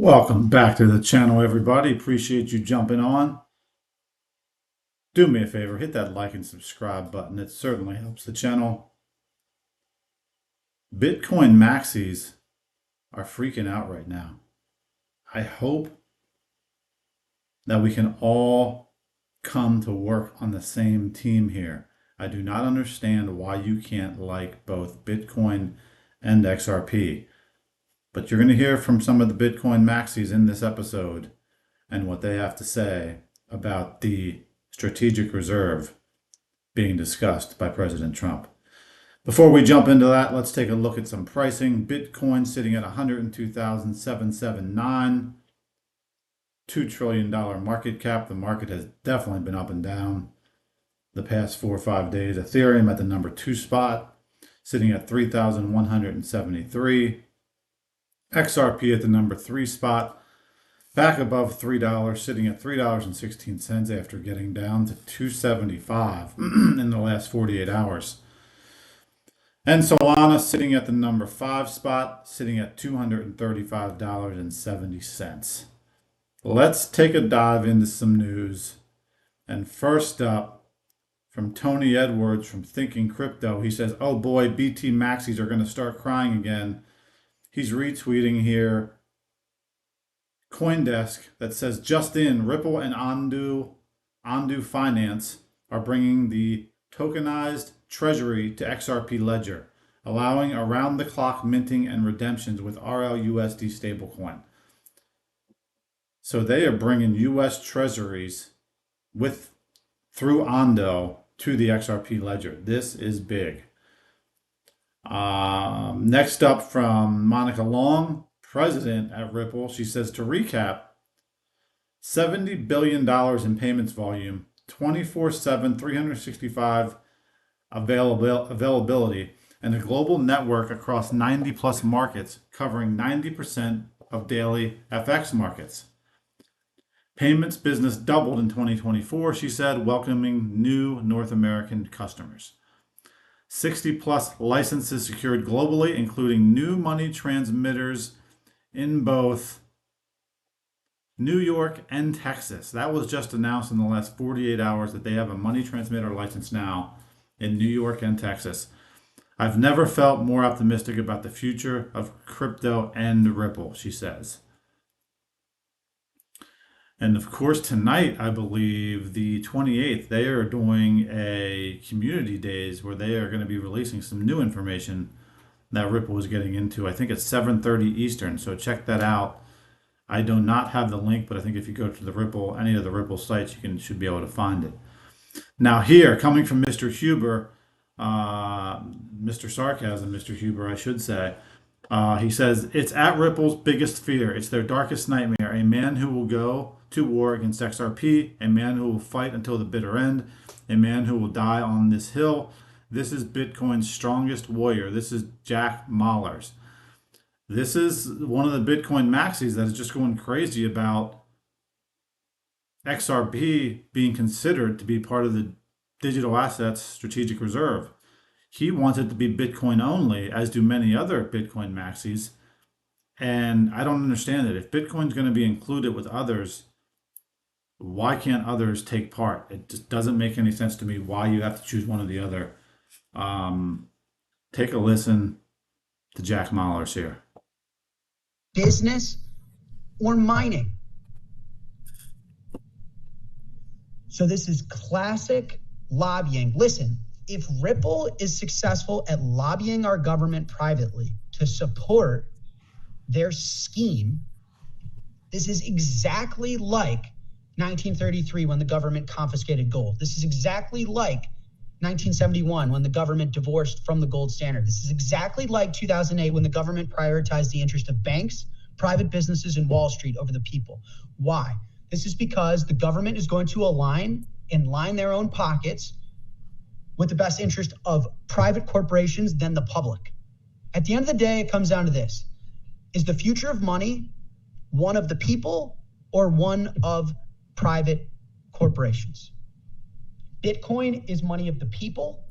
Welcome back to the channel, everybody. Appreciate you jumping on. Do me a favor, hit that like and subscribe button. It certainly helps the channel. Bitcoin Maxis are freaking out right now. I hope that we can all come to work on the same team here. I do not understand why you can't like both Bitcoin and XRP. But you're going to hear from some of the Bitcoin Maxis in this episode and what they have to say about the strategic reserve being discussed by President Trump. Before we jump into that, let's take a look at some pricing. Bitcoin sitting at $102,779, $2 trillion market cap. The market has definitely been up and down the past 4 or 5 days. Ethereum at the number 2 spot, sitting at 3,173. XRP at the number 3 spot, back above $3, sitting at $3.16 after getting down to $2.75 in the last 48 hours. And Solana sitting at the number 5 spot, sitting at $235.70. Let's take a dive into some news. And first up, from Tony Edwards from Thinking Crypto, he says, oh boy, BT Maxis are going to start crying again. He's retweeting here CoinDesk that says, just in, Ripple and Ondu Finance are bringing the tokenized treasury to XRP Ledger, allowing around-the-clock minting and redemptions with RLUSD stablecoin. So they are bringing U.S. treasuries through Ondo to the XRP Ledger. This is big. Next up from Monica Long, president at Ripple. She says, to recap, $70 billion in payments volume, 24/7, 365 availability, and a global network across 90 plus markets covering 90% of daily FX markets. Payments business doubled in 2024, she said, welcoming new North American customers. 60 plus licenses secured globally, including new money transmitters in both New York and Texas. That was just announced in the last 48 hours that they have a money transmitter license now in New York and Texas. I've never felt more optimistic about the future of crypto and Ripple, she says. And of course, tonight, I believe, the 28th, they are doing a community days where they are going to be releasing some new information that Ripple is getting into. I think it's 7:30 Eastern, so check that out. I do not have the link, but I think if you go to the Ripple, any of the Ripple sites, you should be able to find it. Now here, coming from Mr. Huber, Mr. Sarcasm, Mr. Huber, I should say, he says, it's at Ripple's biggest fear. It's their darkest nightmare. A man who will go to war against XRP, a man who will fight until the bitter end, a man who will die on this hill. This is Bitcoin's strongest warrior. This is Jack Mahlers. This is one of the Bitcoin Maxis that is just going crazy about XRP being considered to be part of the digital assets strategic reserve. He wants it to be Bitcoin only, as do many other Bitcoin Maxis. And I don't understand it. If Bitcoin's going to be included with others, why can't others take part? It just doesn't make any sense to me why you have to choose one or the other. Take a listen to Jack Mahlers here. Business or mining. So this is classic lobbying. Listen, if Ripple is successful at lobbying our government privately to support their scheme, this is exactly like 1933 when the government confiscated gold. This is exactly like 1971 when the government divorced from the gold standard. This is exactly like 2008 when the government prioritized the interest of banks, private businesses, and Wall Street over the people. Why? This is because the government is going to line their own pockets with the best interest of private corporations than the public. At the end of the day, it comes down to this. Is the future of money one of the people or one of private corporations? Bitcoin is money of the people.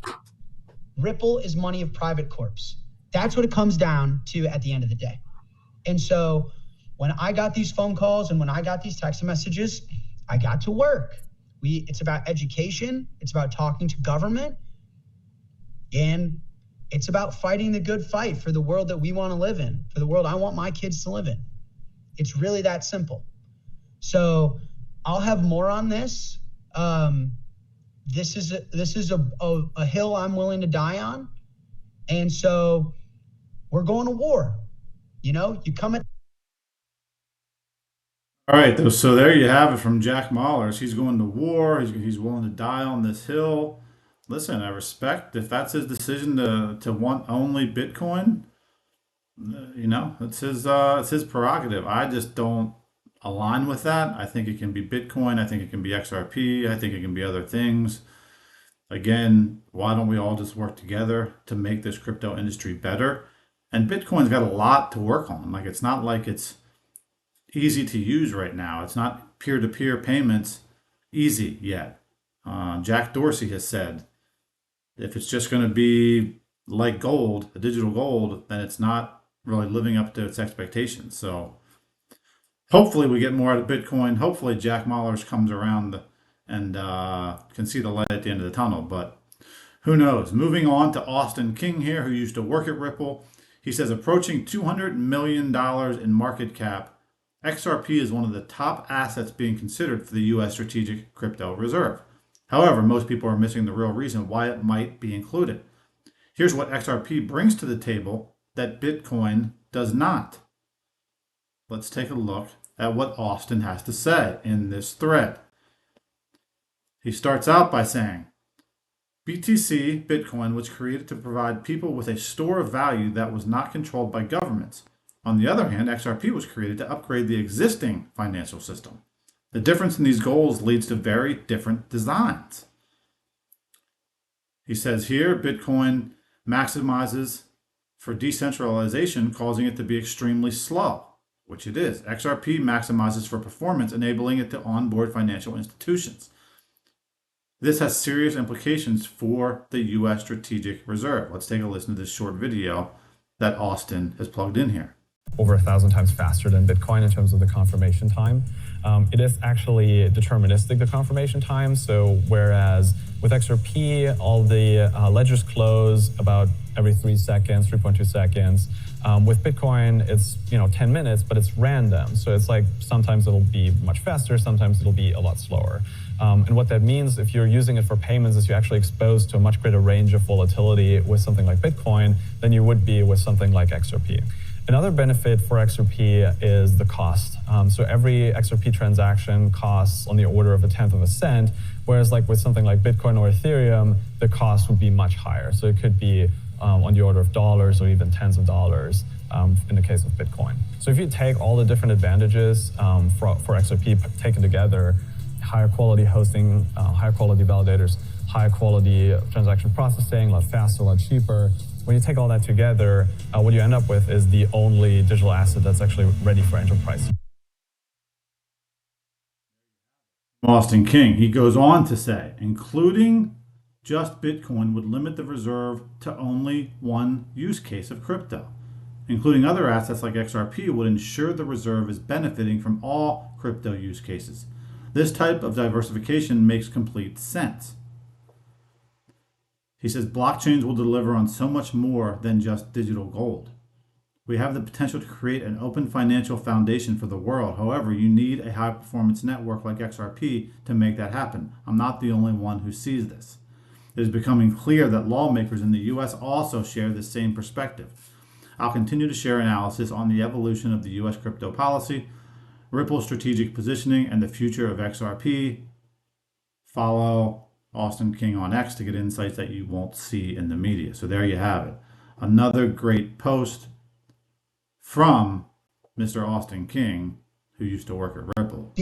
Ripple is money of private corps. That's what it comes down to at the end of the day. And so when I got these phone calls and when I got these text messages, I got to work. It's about education. It's about talking to government. And it's about fighting the good fight for the world that we want to live in, for the world I want my kids to live in. It's really that simple. So I'll have more on this. This is a hill I'm willing to die on. And so we're going to war. You know, you come at. All right, so there you have it from Jack Mahlers. He's going to war. He's willing to die on this hill. Listen, I respect if that's his decision to want only Bitcoin. You know, it's his prerogative. I just don't align with that. I think it can be Bitcoin. I think it can be XRP. I think it can be other things. Again, why don't we all just work together to make this crypto industry better? And Bitcoin's got a lot to work on. Like, it's not like it's easy to use right now. It's not peer-to-peer payments easy yet. Jack Dorsey has said if it's just going to be like gold, a digital gold, then it's not really living up to its expectations. So hopefully we get more out of Bitcoin. Hopefully Jack Mahlers comes around and can see the light at the end of the tunnel. But who knows? Moving on to Austin King here, who used to work at Ripple. He says approaching $200 million in market cap, XRP is one of the top assets being considered for the U.S. Strategic Crypto Reserve. However, most people are missing the real reason why it might be included. Here's what XRP brings to the table that Bitcoin does not. Let's take a look at what Austin has to say in this thread. He starts out by saying, BTC, Bitcoin, was created to provide people with a store of value that was not controlled by governments. On the other hand, XRP was created to upgrade the existing financial system. The difference in these goals leads to very different designs. He says here, Bitcoin maximizes for decentralization, causing it to be extremely slow, which it is. XRP maximizes for performance, enabling it to onboard financial institutions. This has serious implications for the U.S. Strategic Reserve. Let's take a listen to this short video that Austin has plugged in here. Over 1,000 times faster than Bitcoin in terms of the confirmation time. It is actually deterministic, the confirmation time. So whereas with XRP, all the ledgers close about every 3 seconds, 3.2 seconds. With Bitcoin, it's 10 minutes, but it's random. So it's like sometimes it'll be much faster, sometimes it'll be a lot slower. And what that means, if you're using it for payments, is you're actually exposed to a much greater range of volatility with something like Bitcoin than you would be with something like XRP. Another benefit for XRP is the cost. So every XRP transaction costs on the order of 1/10 of a cent, whereas like with something like Bitcoin or Ethereum, the cost would be much higher. So it could be on the order of dollars or even tens of dollars in the case of Bitcoin. So if you take all the different advantages for XRP taken together, higher quality hosting, higher quality validators, higher quality transaction processing, a lot faster, a lot cheaper. When you take all that together, what you end up with is the only digital asset that's actually ready for enterprise. Austin King, he goes on to say, including just Bitcoin would limit the reserve to only one use case of crypto. Including other assets like XRP would ensure the reserve is benefiting from all crypto use cases. This type of diversification makes complete sense. He says blockchains will deliver on so much more than just digital gold. We have the potential to create an open financial foundation for the world. However, you need a high-performance network like XRP to make that happen. I'm not the only one who sees this. It is becoming clear that lawmakers in the U.S. also share this same perspective. I'll continue to share analysis on the evolution of the U.S. crypto policy, Ripple's strategic positioning, and the future of XRP. Follow Austin King on X to get insights that you won't see in the media. So there you have it. Another great post from Mr. Austin King, who used to work at Ripple.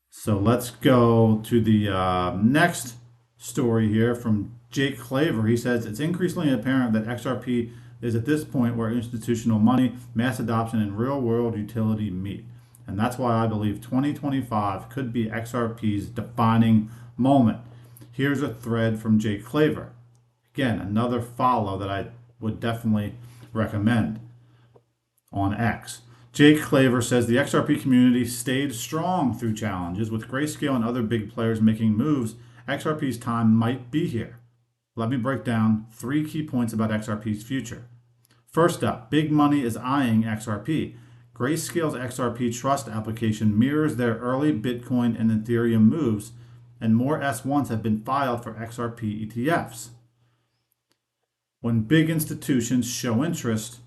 So let's go to the next story here from Jake Claver. He says, it's increasingly apparent that XRP is at this point where institutional money, mass adoption, and real-world utility meet. And that's why I believe 2025 could be XRP's defining moment. Here's a thread from Jake Claver. Again, another follow that I would definitely recommend on X. Jake Claver says the XRP community stayed strong through challenges. With Grayscale and other big players making moves, XRP's time might be here. Let me break down 3 key points about XRP's future. First up, big money is eyeing XRP. Grayscale's XRP trust application mirrors their early Bitcoin and Ethereum moves, and more S1s have been filed for XRP ETFs. When big institutions show interest,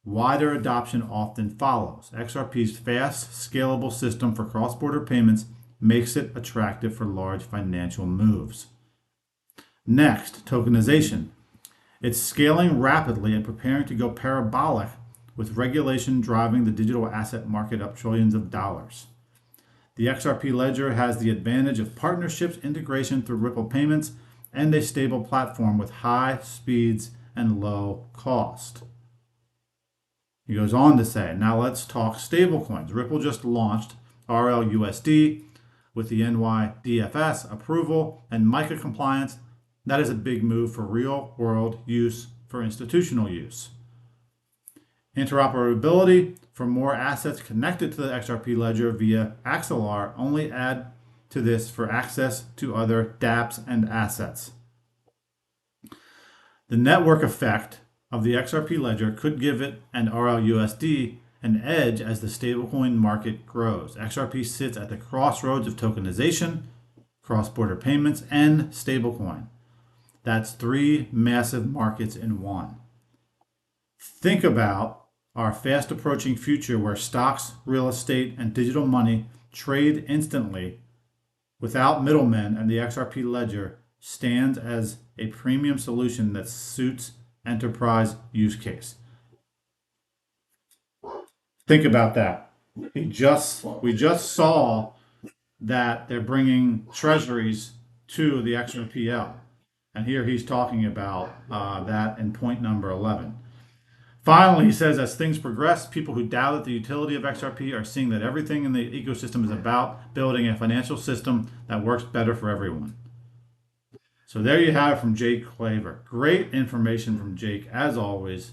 wider adoption often follows. XRP's fast, scalable system for cross-border payments makes it attractive for large financial moves. Next, tokenization. It's scaling rapidly and preparing to go parabolic, with regulation driving the digital asset market up trillions of dollars. The XRP ledger has the advantage of partnerships, integration through Ripple payments, and a stable platform with high speeds and low cost. He goes on to say, now let's talk stablecoins. Ripple just launched RLUSD with the NYDFS approval and MiCA compliance. That is a big move for real world use for institutional use. Interoperability for more assets connected to the XRP ledger via Axelar only add to this for access to other dApps and assets. The network effect of the XRP ledger could give it and RLUSD an edge as the stablecoin market grows. XRP sits at the crossroads of tokenization, cross-border payments, and stablecoin. That's 3 massive markets in one. Think about our fast approaching future where stocks, real estate, and digital money trade instantly without middlemen, and the XRP ledger stands as a premium solution that suits enterprise use case. Think about that. We just saw that they're bringing treasuries to the XRPL. And here he's talking about that in point number 11. Finally, he says, as things progress, people who doubted the utility of XRP are seeing that everything in the ecosystem is about building a financial system that works better for everyone. So there you have it from Jake Claver. Great information from Jake, as always.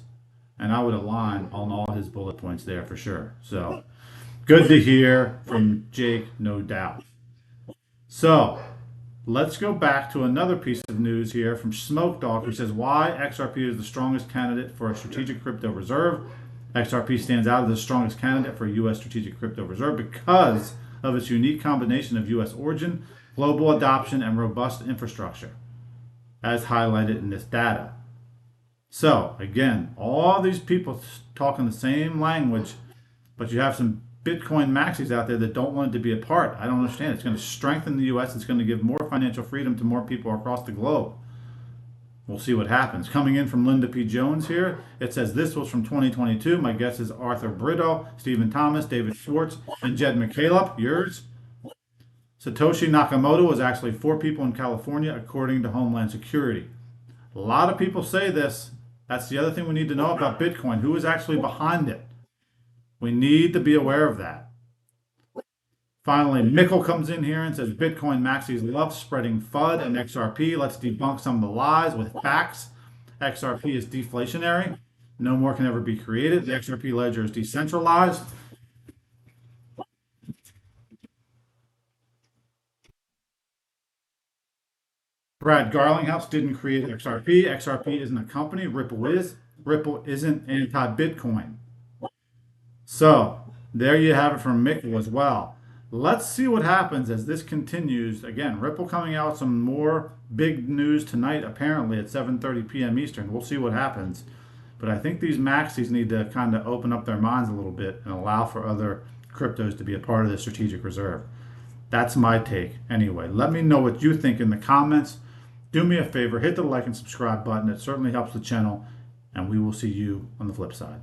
And I would align on all his bullet points there for sure. So good to hear from Jake, no doubt. So let's go back to another piece of news here from Smoke Dog, who says why XRP is the strongest candidate for a strategic crypto reserve. XRP stands out as the strongest candidate for a U.S. strategic crypto reserve because of its unique combination of U.S. origin, global adoption, and robust infrastructure, as highlighted in this data. So again, all these people talking the same language, but you have some Bitcoin maxis out there that don't want it to be a part. I don't understand. It's going to strengthen the U.S. It's going to give more financial freedom to more people across the globe. We'll see what happens. Coming in from Linda P. Jones here, it says this was from 2022. My guess is Arthur Brito, Stephen Thomas, David Schwartz, and Jed McCaleb. Yours? Satoshi Nakamoto was actually 4 people in California, according to Homeland Security. A lot of people say this. That's the other thing we need to know about Bitcoin. Who is actually behind it? We need to be aware of that. Finally, Mikkel comes in here and says Bitcoin maxis love spreading FUD and XRP. Let's debunk some of the lies with facts. XRP is deflationary. No more can ever be created. The XRP ledger is decentralized. Brad Garlinghouse didn't create XRP. XRP isn't a company. Ripple is. Ripple isn't anti-Bitcoin. So there you have it from Mikkel as well. Let's see what happens as this continues. Again, Ripple coming out with some more big news tonight, apparently at 7:30 p.m. Eastern. We'll see what happens. But I think these maxis need to kind of open up their minds a little bit and allow for other cryptos to be a part of the strategic reserve. That's my take. Anyway, let me know what you think in the comments. Do me a favor, hit the like and subscribe button. It certainly helps the channel, and we will see you on the flip side.